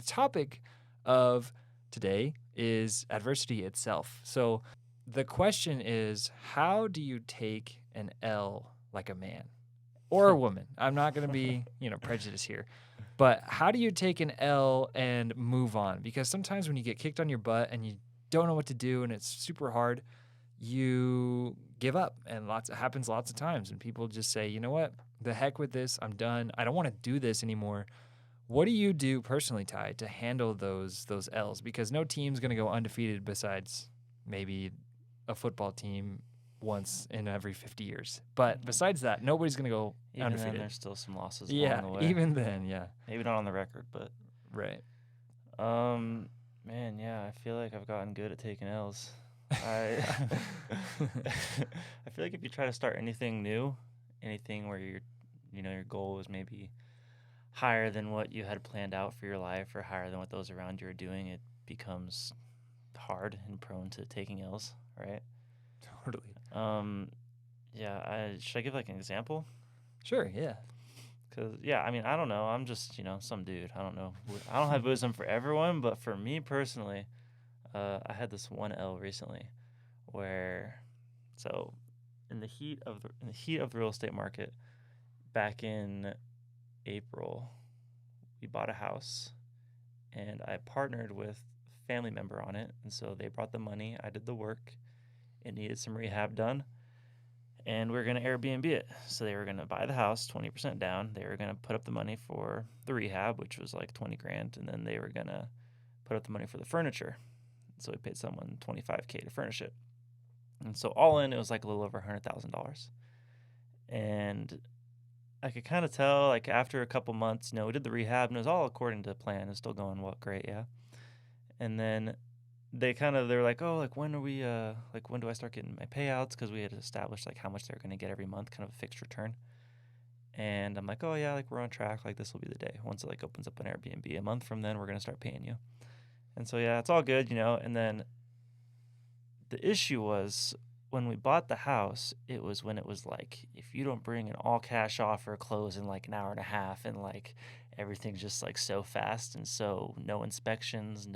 the topic of today is adversity itself. So the question is, how do you take an L like a man or a woman? I'm not going to be, prejudiced here. But how do you take an L and move on? Because sometimes when you get kicked on your butt and you don't know what to do and it's super hard, you give up. And it happens lots of times. And people just say, you know what? The heck with this. I'm done. I don't want to do this anymore. What do you do personally, Ty, to handle those L's? Because no team's going to go undefeated besides maybe a football team once in every 50 years. But besides that, nobody's going to go Even undefeated. then, there's still some losses along the way. Even then, yeah. Maybe not on the record, but Right. man, yeah, I feel like I've gotten good at taking L's. I feel like if you try to start anything new, anything where your goal is maybe higher than what you had planned out for your life or higher than what those around you are doing, it becomes hard and prone to taking L's, right? Totally. Yeah, should I give like an example? Sure, yeah. Because, yeah, I mean, I don't know. I'm just, some dude. I don't know. I don't have wisdom for everyone, but for me personally, I had this one L recently where, so in the heat of the real estate market, back in April, we bought a house, and I partnered with a family member on it, and so they brought the money. I did the work. It needed some rehab done. And we were going to Airbnb it. So they were going to buy the house, 20% down. They were going to put up the money for the rehab, which was like $20,000. And then they were going to put up the money for the furniture. So we paid someone $25,000 to furnish it. And so all in, it was like a little over $100,000. And I could kind of tell, like after a couple months, we did the rehab and it was all according to plan. It was still going well, great, yeah. And then they're like, oh, like when do I start getting my payouts? Because we had established like how much they're going to get every month, kind of a fixed return. And I'm like, oh yeah, like we're on track. Like this will be the day. Once it like opens up an Airbnb a month from then, we're going to start paying you. And so, yeah, it's all good, And then the issue was when we bought the house, it was when it was like, if you don't bring an all cash offer, close in like an hour and a half, and like everything's just like so fast, and so no inspections,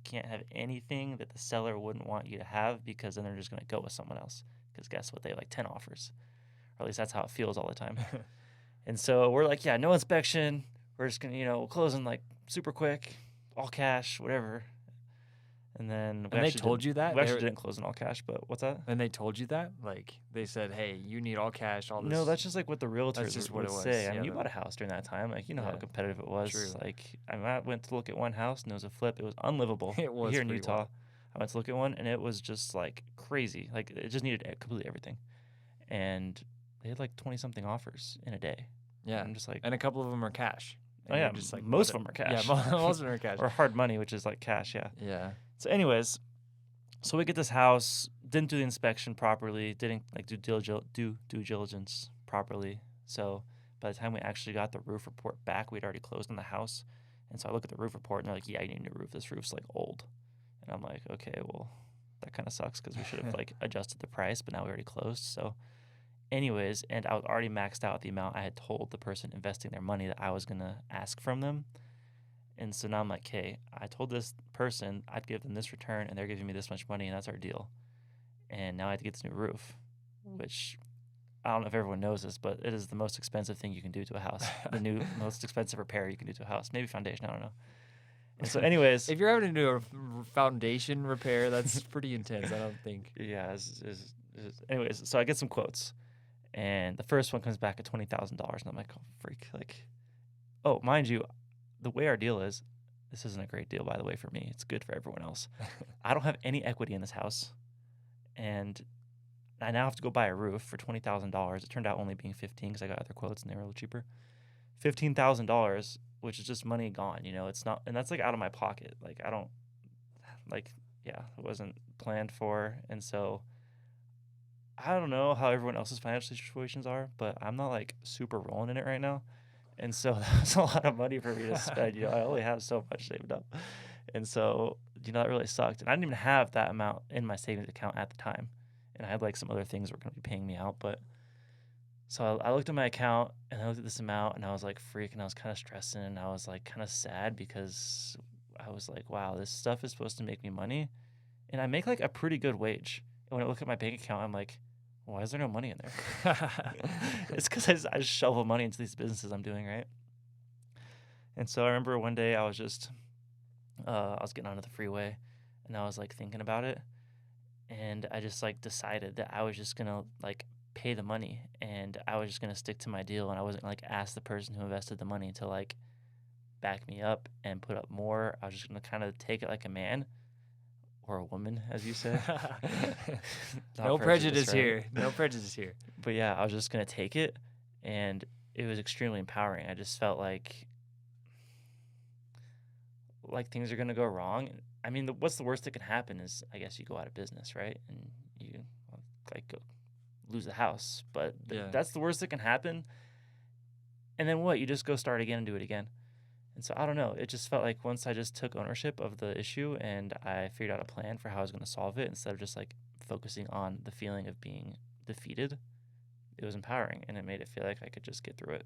can't have anything that the seller wouldn't want you to have, because then they're just going to go with someone else, because guess what, they have like 10 offers, or at least that's how it feels all the time. And so we're like, yeah, no inspection, we're just gonna close in like super quick, all cash, whatever. And then they told you that? We actually didn't close in all cash, but what's that? And they told you that? Like, they said, hey, you need all cash, all this. No, that's just like what the realtors would say. Yeah, I mean, you bought a house during that time. Like, how competitive it was. True. Like, I went to look at one house, and it was a flip. It was unlivable. It was here in Utah. Wild. I went to look at one, and it was just, like, crazy. Like, it just needed completely everything. And they had, like, 20-something offers in a day. Yeah. And I'm just like... And a couple of them are cash. Oh, yeah. Just like, most of them are cash. Yeah, most of them are cash. Or hard money, which is, like, cash, yeah. Yeah. So, anyways... So we get this house, didn't do the inspection properly, didn't like do due diligence properly. So by the time we actually got the roof report back, we'd already closed on the house. And so I look at the roof report and they're like, yeah, you need a new roof. This roof's like old. And I'm like, okay, well, that kind of sucks because we should have like adjusted the price, but now we already closed. So anyways, and I was already maxed out the amount I had told the person investing their money that I was going to ask from them. And so now I'm like, okay, I told this person I'd give them this return, and they're giving me this much money, and that's our deal. And now I have to get this new roof, which I don't know if everyone knows this, but it is the most expensive thing you can do to a house. The most expensive repair you can do to a house. Maybe foundation, I don't know. And so anyways. If you're having to do a foundation repair, that's pretty intense, I don't think. Yeah. Anyways, so I get some quotes. And the first one comes back at $20,000. And I'm like, oh, freak. Like, oh, mind you, the way our deal is, this isn't a great deal, by the way, for me. It's good for everyone else. I don't have any equity in this house. And I now have to go buy a roof for $20,000. It turned out only being $15,000 because I got other quotes and they were a little cheaper. $15,000, which is just money gone. It's not, and that's like out of my pocket. Like, I don't, like, yeah, it wasn't planned for. And so I don't know how everyone else's financial situations are, but I'm not like super rolling in it right now. And so that was a lot of money for me to spend. I only have so much saved up. And so, that really sucked. And I didn't even have that amount in my savings account at the time. And I had like some other things that were going to be paying me out. But so I looked at my account and I looked at this amount and I was like freaking. I was kind of stressing and I was like kind of sad because I was like, wow, this stuff is supposed to make me money, and I make like a pretty good wage. And when I look at my bank account, I'm like, why is there no money in there? It's because I just shovel money into these businesses I'm doing, right? And so I remember one day I was just, I was getting onto the freeway, and I was like thinking about it, and I just like decided that I was just gonna like pay the money, and I was just gonna stick to my deal, and I wasn't gonna like ask the person who invested the money to like back me up and put up more. I was just gonna kind of take it like a man or a woman, as you say. Not No prejudice right? here. No prejudice here. But yeah, I was just gonna take it, and it was extremely empowering. I just felt like things are gonna go wrong. I mean, what's the worst that can happen is I guess you go out of business, right? And you like go lose the house, but Yeah. that's the worst that can happen. And then what? You just go start again and do it again. And so I don't know. It just felt like once I just took ownership of the issue and I figured out a plan for how I was going to solve it instead of just like focusing on the feeling of being defeated, it was empowering and it made it feel like I could just get through it.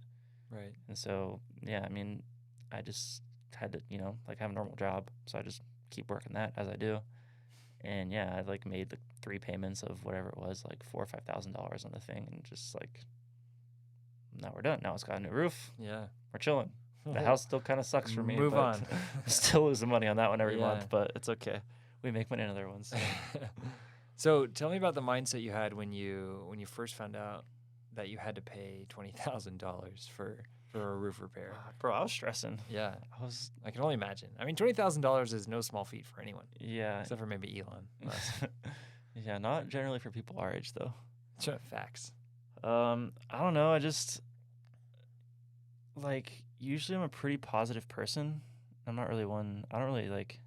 Right. And so, yeah, I mean, I just had to, like have a normal job. So I just keep working that as I do. And yeah, I like made the 3 payments of whatever it was, like $4,000 or $5,000 on the thing. And just like, now we're done. Now it's got a new roof. Yeah. We're chilling. The house still kind of sucks for me. Move but on. Still losing money on that one every Yeah. month, but it's okay. We make money on other ones. So tell me about the mindset you had when you first found out that you had to pay $20,000 for a roof repair. Bro, I was stressing. Yeah, I can only imagine. I mean, $20,000 is no small feat for anyone. Yeah. Except for maybe Elon. Yeah, not generally for people our age though. Facts. I don't know. I just like usually I'm a pretty positive person. I'm not really one. I don't really like.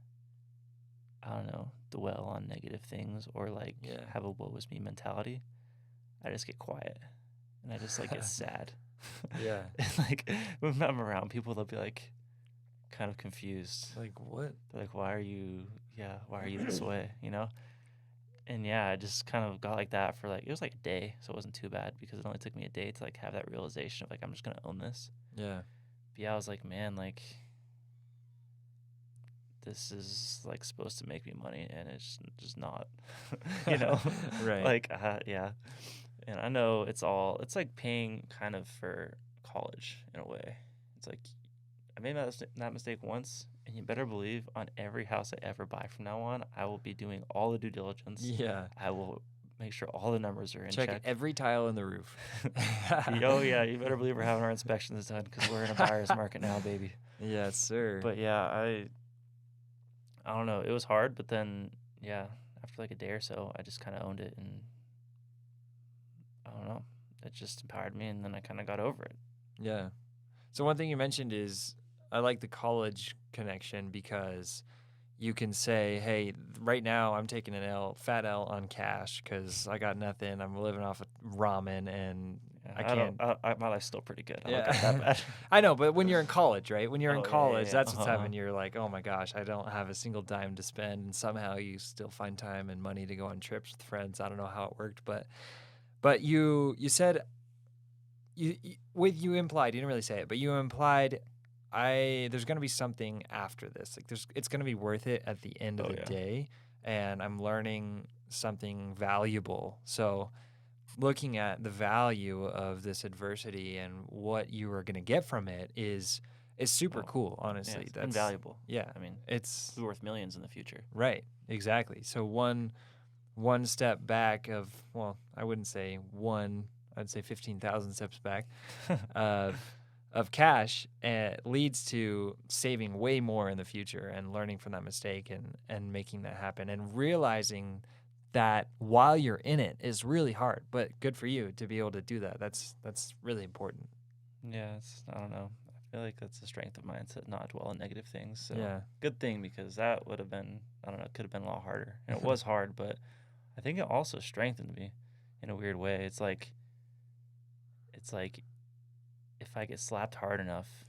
I don't know, dwell on negative things or like have a woe is me mentality. I just get quiet and I just like get sad. Yeah. And like when I'm around people, they'll be like kind of confused. Like what? They're like, why are you this way? And yeah, I just kind of got like that for like, it was like a day. So it wasn't too bad because it only took me a day to like have that realization of like, I'm just going to own this. Yeah. But yeah, I was like, man, like this is like supposed to make me money and it's just not, Right. Like, yeah. And I know it's like paying kind of for college in a way. It's like, I made that mistake once, and you better believe on every house I ever buy from now on, I will be doing all the due diligence. Yeah. I will make sure all the numbers are in check. check. Every tile in the roof. Oh, yeah, you better believe we're having our inspections done because we're in a buyer's market now, baby. Yes, sir. But yeah, I don't know. It was hard, but then, yeah, after like a day or so, I just kind of owned it, and I don't know. It just empowered me, and then I kind of got over it. Yeah. So one thing you mentioned is I like the college connection because you can say, hey, right now I'm taking an fat L on cash because I got nothing. I'm living off of ramen and I can't. My life's still pretty good. I don't got that bad. I know, but when you're in college, right? When you're in college, yeah. that's what's happening. You're like, oh my gosh, I don't have a single dime to spend. And somehow you still find time and money to go on trips with friends. I don't know how it worked, but you said, you implied, you didn't really say it, but you implied there's going to be something after this. Like it's going to be worth it at the end of the day, and I'm learning something valuable. So looking at the value of this adversity and what you are going to get from it is super cool, honestly. Yeah, it's That's invaluable. Yeah. I mean, it's worth millions in the future. Right. Exactly. So one step back of, well, I wouldn't say one, I'd say 15,000 steps back of cash leads to saving way more in the future and learning from that mistake and making that happen and realizing that while you're in it is really hard, but good for you to be able to do that. That's really important. Yeah, I don't know. I feel like that's a strength of mine to not dwell on negative things. So Yeah. Good thing, because that would have been, I don't know, it could have been a lot harder. And it was hard, but I think it also strengthened me in a weird way. It's like if I get slapped hard enough,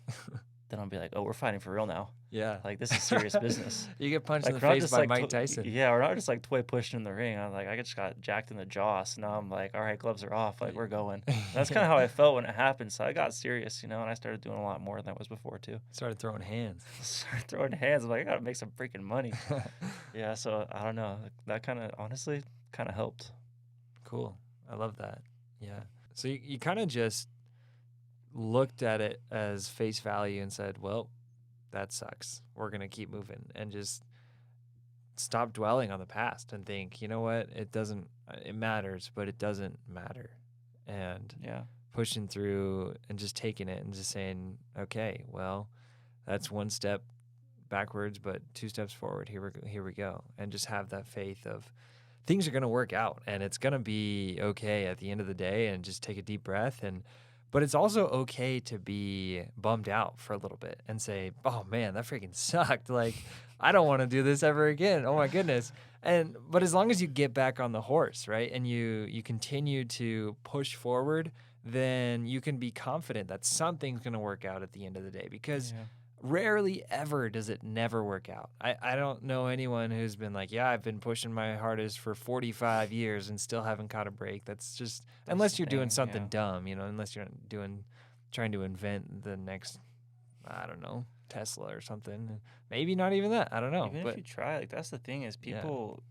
then I'll be like, oh, we're fighting for real now. Yeah. Like, this is serious business. You get punched in Like, the we're not face just by like, Mike Tyson. yeah, we're not just like toy pushing in the ring. I'm like, I just got jacked in the jaw. So now I'm like, all right, gloves are off. Like, we're going. And that's kind of how I felt when it happened. So I got serious, and I started doing a lot more than I was before, too. Started throwing hands. Started throwing hands. I'm like, I got to make some freaking money. Yeah, so I don't know. That kind of, honestly, kind of helped. Cool. I love that. Yeah. So you kind of just looked at it as face value and said, well, that sucks. We're going to keep moving, and just stop dwelling on the past and think, you know what? It matters, but it doesn't matter. And Yeah. pushing through and just taking it and just saying, okay, well, that's one step backwards, but 2 steps forward. Here we go. And just have that faith of things are going to work out, and it's going to be okay at the end of the day, and just take a deep breath. But it's also okay to be bummed out for a little bit and say, oh man, that freaking sucked. Like, I don't want to do this ever again. Oh my goodness. But as long as you get back on the horse, right, and you continue to push forward, then you can be confident that something's going to work out at the end of the day, because rarely ever does it never work out. I don't know anyone who's been like, yeah, I've been pushing my hardest for 45 years and still haven't caught a break. That's just, unless you're doing something dumb, unless you're trying to invent the next, I don't know, Tesla or something. Maybe not even that. I don't know. Even if you try, like, that's the thing is people,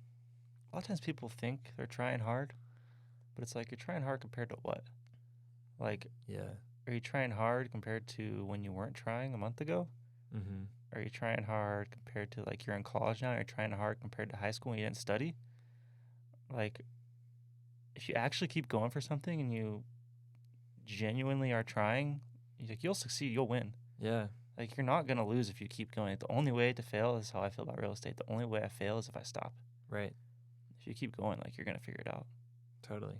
a lot of times people think they're trying hard, but it's like, you're trying hard compared to what? Like, are you trying hard compared to when you weren't trying a month ago? Mm-hmm. Are you trying hard compared to, like, you're in college now? Are you trying hard compared to high school when you didn't study? Like, if you actually keep going for something and you genuinely are trying, you'll succeed. You'll win. Yeah. Like, you're not going to lose if you keep going. The only way to fail is how I feel about real estate. The only way I fail is if I stop. Right. If you keep going, like, you're going to figure it out. Totally.